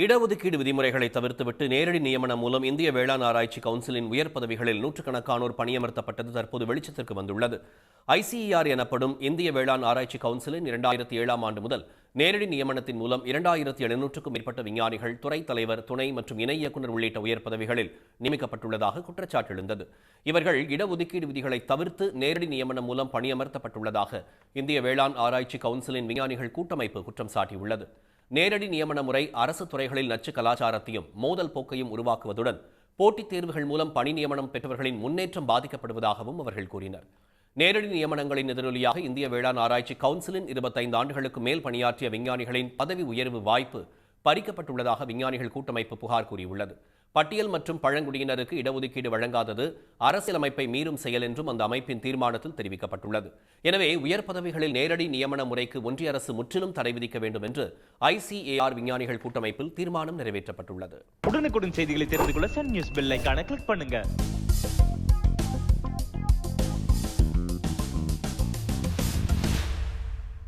இடஒதுக்கீடு விதிமுறைகளை தவிர்த்துவிட்டு நேரடி நியமனம் மூலம் இந்திய வேளாண் ஆராய்ச்சி கவுன்சிலின் உயர் பதவிகளில் நூற்றுக்கணக்கானோர் பணியமர்த்தப்பட்டது தற்போது வெளிச்சத்திற்கு வந்துள்ளது. ஐசிஇஆர் எனப்படும் இந்திய வேளாண் ஆராய்ச்சி கவுன்சிலின் 2007ஆம் ஆண்டு முதல் நேரடி நியமனத்தின் மூலம் 2700க்கும் மேற்பட்ட விஞ்ஞானிகள், துறைத் தலைவர், துணை மற்றும் இணை இயக்குநர் உள்ளிட்ட உயர் பதவிகளில் நியமிக்கப்பட்டுள்ளதாக குற்றச்சாட்டு எழுந்தது. இவர்கள் இடஒதுக்கீடு விதிகளை தவிர்த்து நேரடி நியமனம் மூலம் பணியமர்த்தப்பட்டுள்ளதாக இந்திய வேளாண் ஆராய்ச்சி கவுன்சிலின் விஞ்ஞானிகள் கூட்டமைப்பு குற்றம் சாட்டியுள்ளது. நேரடி நியமன முறை அரசு துறைகளில் நச்சு கலாச்சாரத்தையும் மோதல் போக்கையும் உருவாக்குவதுடன் போட்டித் தேர்வுகள் மூலம் பணி நியமனம் பெற்றவர்களின் முன்னேற்றம் பாதிக்கப்படுவதாகவும் அவர்கள் கூறினர். நேரடி நியமனங்களின் எதிரொலியாக இந்திய வேளாண் ஆராய்ச்சி கவுன்சிலின் 25 ஆண்டுகளுக்கு மேல் பணியாற்றிய விஞ்ஞானிகளின் பதவி உயர்வு வாய்ப்பு பறிக்கப்பட்டுள்ளதாக விஞ்ஞானிகள் கூட்டமைப்பு புகார் கூறியுள்ளது. பட்டியல் மற்றும் பழங்குடியினருக்கு இடஒதுக்கீடு வழங்காதது அரசியலமைப்பை மீறும் செயல் என்றும் அந்த அமைப்பின் தீர்மானத்தில் தெரிவிக்கப்பட்டுள்ளது. எனவே உயர் பதவிகளில் நேரடி நியமன முறைக்கு ஒன்றிய அரசு முற்றிலும் தடை விதிக்க வேண்டும் என்று ஐசிஏஆர் விஞ்ஞானிகள் கூட்டமைப்பில் தீர்மானம் நிறைவேற்றப்பட்டுள்ளது. உடனுக்குடன் செய்திகளை தெரிந்து கொள்ள சன் நியூஸ் பெல் ஐகானை கிளிக் பண்ணுங்க.